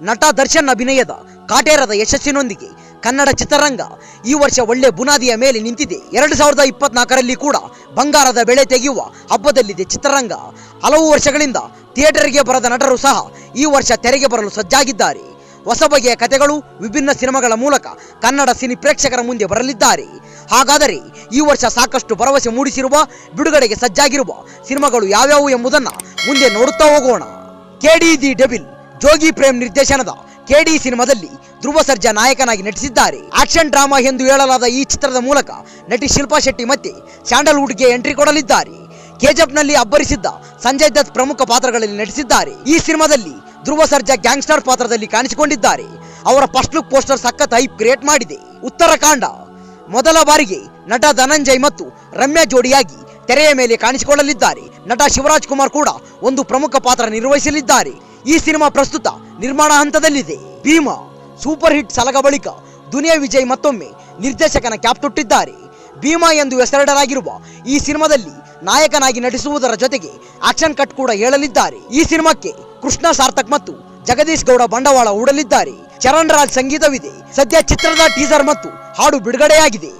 ನಟ ದರ್ಶನ್ ಅಭಿನಯದ ಕಾಟೇರದ ಯಶಸ್ಸಿನೊಂದಿಗೆ ಕನ್ನಡ ಚಿತ್ರರಂಗ ಈ ವರ್ಷ ಒಳ್ಳೆ ಬುನಾದಿಯ ಮೇಲೆ ನಿಂತಿದೆ. 2024ರಲ್ಲಿ ಕೂಡ ಬಂಗಾರದ ಬೆಳೆ ತೆಗೆಯುವ ಹಬ್ಬದಲ್ಲಿದೆ ಚಿತ್ರರಂಗ. ಹಲವು ವರ್ಷಗಳಿಂದ ಥಿಯೇಟರ್ಗೆ ಬರದ ನಟರು ಸಹ ಈ ವರ್ಷ ತೆರೆಗೆ ಬರಲು ಸಜ್ಜಾಗಿದ್ದಾರೆ. ಹೊಸ ಬಗೆಯ ಕಥೆಗಳು, ವಿಭಿನ್ನ ಸಿನಿಮಾಗಳ ಮೂಲಕ ಕನ್ನಡ ಸಿನಿ ಪ್ರೇಕ್ಷಕರ ಮುಂದೆ ಬರಲಿದ್ದಾರೆ. ಹಾಗಾದರೆ ಈ ವರ್ಷ ಸಾಕಷ್ಟು ಭರವಸೆ ಮೂಡಿಸಿರುವ, ಬಿಡುಗಡೆಗೆ ಸಜ್ಜಾಗಿರುವ ಸಿನಿಮಾಗಳು ಯಾವ್ಯಾವು ಎಂಬುದನ್ನು ಮುಂದೆ ನೋಡುತ್ತಾ ಹೋಗೋಣ. ಕೆಡಿ ದಿ ಡೆವಿಲ್ ಜೋಗಿ ಪ್ರೇಮ್ ನಿರ್ದೇಶನದ ಕೆಡಿ ಸಿನಿಮಾದಲ್ಲಿ ಧ್ರುವ ಸರ್ಜಾ ನಾಯಕನಾಗಿ ನಟಿಸಿದ್ದಾರೆ. ಆಕ್ಷನ್ ಡ್ರಾಮಾ ಎಂದು ಹೇಳಲಾದ ಈ ಚಿತ್ರದ ಮೂಲಕ ನಟಿ ಶಿಲ್ಪಾ ಶೆಟ್ಟಿ ಮತ್ತೆ ಸ್ಯಾಂಡಲ್ವುಡ್ಗೆ ಎಂಟ್ರಿ ಕೊಡಲಿದ್ದಾರೆ. ಕೆಜಿಎಫ್ನಲ್ಲಿ ಅಬ್ಬರಿಸಿದ್ದ ಸಂಜಯ್ ದತ್ ಪ್ರಮುಖ ಪಾತ್ರಗಳಲ್ಲಿ ನಟಿಸಿದ್ದಾರೆ. ಈ ಸಿನಿಮಾದಲ್ಲಿ ಧ್ರುವ ಸರ್ಜಾ ಗ್ಯಾಂಗ್ಸ್ಟರ್ ಪಾತ್ರದಲ್ಲಿ ಕಾಣಿಸಿಕೊಂಡಿದ್ದಾರೆ. ಅವರ ಫಸ್ಟ್ ಲುಕ್ ಪೋಸ್ಟರ್ ಸಖತ್ ಹೈಪ್ ಕ್ರಿಯೇಟ್ ಮಾಡಿದೆ. ಉತ್ತರಾಖಂಡ ಮೊದಲ ಬಾರಿಗೆ ನಟ ಧನಂಜಯ್ ಮತ್ತು ರಮ್ಯಾ ಜೋಡಿಯಾಗಿ ತೆರೆಯ ಮೇಲೆ ಕಾಣಿಸಿಕೊಳ್ಳಲಿದ್ದಾರೆ. ನಟ ಶಿವರಾಜ್ ಕುಮಾರ್ ಕೂಡ ಒಂದು ಪ್ರಮುಖ ಪಾತ್ರ ನಿರ್ವಹಿಸಲಿದ್ದಾರೆ. ಈ ಸಿನಿಮಾ ಪ್ರಸ್ತುತ ನಿರ್ಮಾಣ ಹಂತದಲ್ಲಿದೆ. ಭೀಮಾ ಸೂಪರ್ ಹಿಟ್ ಸಲಗ ಬಳಿಕ ದುನಿಯಾ ವಿಜಯ್ ಮತ್ತೊಮ್ಮೆ ನಿರ್ದೇಶಕನ ಕ್ಯಾಪ್ ತೊಟ್ಟಿದ್ದಾರೆ. ಭೀಮಾ ಎಂದು ಹೆಸರಿಡಲಾಗಿರುವ ಈ ಸಿನಿಮಾದಲ್ಲಿ ನಾಯಕನಾಗಿ ನಟಿಸುವುದರ ಜೊತೆಗೆ ಆಕ್ಷನ್ ಕಟ್ ಕೂಡ ಹೇಳಲಿದ್ದಾರೆ. ಈ ಸಿನಿಮಾಕ್ಕೆ ಕೃಷ್ಣ ಸಾರ್ಥಕ್ ಮತ್ತು ಜಗದೀಶ್ ಗೌಡ ಬಂಡವಾಳ ಹೂಡಲಿದ್ದಾರೆ. ಚರಣ್ ರಾಜ್ ಸಂಗೀತವಿದೆ. ಸದ್ಯ ಚಿತ್ರದ ಟೀಸರ್ ಮತ್ತು ಹಾಡು ಬಿಡುಗಡೆಯಾಗಿದೆ.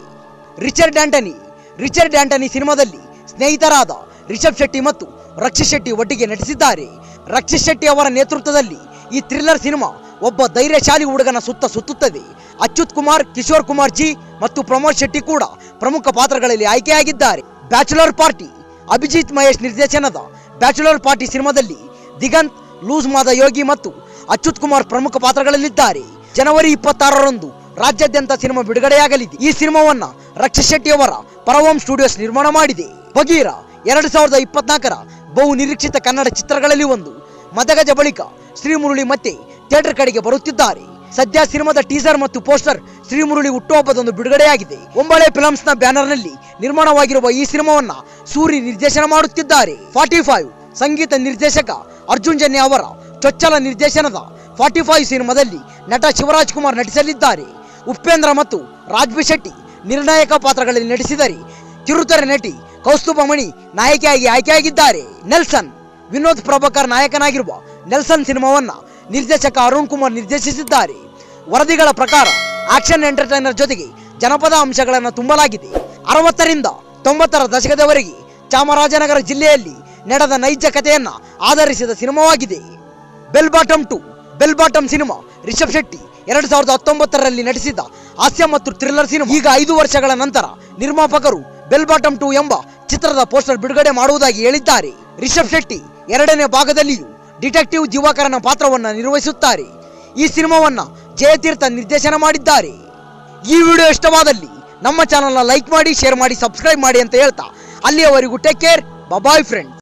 ರಿಚರ್ಡ್ ಆಂಟನಿ ಸಿನಿಮಾದಲ್ಲಿ ಸ್ನೇಹಿತರಾದ ರಿಷಬ್ ಶೆಟ್ಟಿ ಮತ್ತು ರಕ್ಷಿತ್ ಶೆಟ್ಟಿ ಒಟ್ಟಿಗೆ ನಟಿಸಿದ್ದಾರೆ. ರಕ್ಷಿತ್ ಶೆಟ್ಟಿ ಅವರ ನೇತೃತ್ವದಲ್ಲಿ ಈ ಥ್ರಿಲ್ಲರ್ ಸಿನಿಮಾ ಒಬ್ಬ ಧೈರ್ಯಶಾಲಿ ಹುಡುಗನ ಸುತ್ತುತ್ತದೆ. ಅಚ್ಯುತ್ ಕುಮಾರ್, ಕಿಶೋರ್ ಕುಮಾರ್ ಜಿ ಮತ್ತು ಪ್ರಮೋದ್ ಶೆಟ್ಟಿ ಕೂಡ ಪ್ರಮುಖ ಪಾತ್ರಗಳಲ್ಲಿ ಆಯ್ಕೆಯಾಗಿದ್ದಾರೆ. ಬ್ಯಾಚುಲರ್ ಪಾರ್ಟಿ ಅಭಿಜಿತ್ ಮಹೇಶ್ ನಿರ್ದೇಶನದ ಬ್ಯಾಚುಲರ್ ಪಾರ್ಟಿ ಸಿನಿಮಾದಲ್ಲಿ ದಿಗಂತ್, ಲೂಸ್ ಮಾದ ಯೋಗಿ ಮತ್ತು ಅಚ್ಯುತ್ ಕುಮಾರ್ ಪ್ರಮುಖ ಪಾತ್ರಗಳಲ್ಲಿದ್ದಾರೆ. ಜನವರಿ 26ರಂದು ರಾಜ್ಯಾದ್ಯಂತ ಸಿನಿಮಾ ಬಿಡುಗಡೆಯಾಗಲಿದೆ. ಈ ಸಿನಿಮಾವನ್ನ ರಕ್ಷಿತ್ ಶೆಟ್ಟಿ ಅವರ ಪರವೋಮ್ ಸ್ಟುಡಿಯೋಸ್ ನಿರ್ಮಾಣ ಮಾಡಿದೆ. ಬಗೀರ 2024ರ ಬಹು ನಿರೀಕ್ಷಿತ ಕನ್ನಡ ಚಿತ್ರಗಳಲ್ಲಿ ಒಂದು. ಮದಗಜ ಬಳಿಕ ಶ್ರೀಮುರಳಿ ಮತ್ತೆ ಥಿಯೇಟರ್ ಕಡೆಗೆ ಬರುತ್ತಿದ್ದಾರೆ. ಸದ್ಯ ಸಿನಿಮಾದ ಟೀಸರ್ ಮತ್ತು ಪೋಸ್ಟರ್ ಶ್ರೀಮುರಳಿ ಹುಟ್ಟುಹಬ್ಬದಂದು ಬಿಡುಗಡೆಯಾಗಿದೆ. ಒಂಬಳೆ ಫಿಲ್ಮ್ಸ್ ನ ಬ್ಯಾನರ್ ನಲ್ಲಿ ನಿರ್ಮಾಣವಾಗಿರುವ ಈ ಸಿನಿಮಾವನ್ನ ಸೂರಿ ನಿರ್ದೇಶನ ಮಾಡುತ್ತಿದ್ದಾರೆ. 45 ಸಂಗೀತ ನಿರ್ದೇಶಕ ಅರ್ಜುನ್ ಜನ್ಯ ಅವರ ಚೊಚ್ಚಲ ನಿರ್ದೇಶನದ 45 ಸಿನಿಮಾದಲ್ಲಿ ನಟ ಶಿವರಾಜ್ ಕುಮಾರ್ ನಟಿಸಲಿದ್ದಾರೆ. ಉಪೇಂದ್ರ ಮತ್ತು ರಾಜ್ಬಿ ಶೆಟ್ಟಿ ನಿರ್ಣಾಯಕ ಪಾತ್ರಗಳಲ್ಲಿ ನಟಿಸಿದರೆ ಕಿರುತೆರೆ ನಟಿ ಕೌಸ್ತುಭಮಣಿ ನಾಯಕಿಯಾಗಿ ಆಯ್ಕೆಯಾಗಿದ್ದಾರೆ. ನೆಲ್ಸನ್ ವಿನೋದ್ ಪ್ರಭಾಕರ್ ನಾಯಕನಾಗಿರುವ ನೆಲ್ಸನ್ ಸಿನಿಮಾವನ್ನ ನಿರ್ದೇಶಕ ಅರುಣ್ ಕುಮಾರ್ ನಿರ್ದೇಶಿಸಿದ್ದಾರೆ. ವರದಿಗಳ ಪ್ರಕಾರ ಆಕ್ಷನ್ ಎಂಟರ್ಟೈನರ್ ಜೊತೆಗೆ ಜನಪದ ಅಂಶಗಳನ್ನು ತುಂಬಲಾಗಿದೆ. 60ರಿಂದ 90ರ ದಶಕದವರೆಗೆ ಚಾಮರಾಜನಗರ ಜಿಲ್ಲೆಯಲ್ಲಿ ನಡೆದ ನೈಜ ಕಥೆಯನ್ನ ಆಧರಿಸಿದ ಸಿನಿಮಾವಾಗಿದೆ. Bell Bottom cinema Rishab Shetty 2019ರಲ್ಲಿ ನಟಿಸಿದ ಹಾಸ್ಯ ಮತ್ತು ಥ್ರಿಲ್ಲರ್ ಸಿನಿಮಾ. ಈಗ 5 ವರ್ಷಗಳ ನಂತರ ನಿರ್ಮಾಪಕರು ಬೆಲ್ ಬಾಟಮ್ 2 ಎಂಬ ಚಿತ್ರದ ಪೋಸ್ಟರ್ ಬಿಡುಗಡೆ ಮಾಡುವುದಾಗಿ ಹೇಳಿದ್ದಾರೆ. ರಿಷಬ್ ಶೆಟ್ಟಿ 2ನೇ ಭಾಗದಲ್ಲಿಯೂ ಡಿಟೆಕ್ಟಿವ್ ದಿವಾಕರನ ಪಾತ್ರವನ್ನು ನಿರ್ವಹಿಸುತ್ತಾರೆ. ಈ ಸಿನಿಮಾವನ್ನ ಜಯತೀರ್ಥ ನಿರ್ದೇಶನ ಮಾಡಿದ್ದಾರೆ. ಈ ವಿಡಿಯೋ ಇಷ್ಟವಾದಲ್ಲಿ ನಮ್ಮ ಚಾನೆಲ್ನ ಲೈಕ್ ಮಾಡಿ, ಶೇರ್ ಮಾಡಿ, ಸಬ್ಸ್ಕ್ರೈಬ್ ಮಾಡಿ ಅಂತ ಹೇಳ್ತಾ ಅಲ್ಲಿಯವರೆಗೂ ಟೇಕ್ ಕೇರ್, ಬಾಯ್ ಫ್ರೆಂಡ್ಸ್.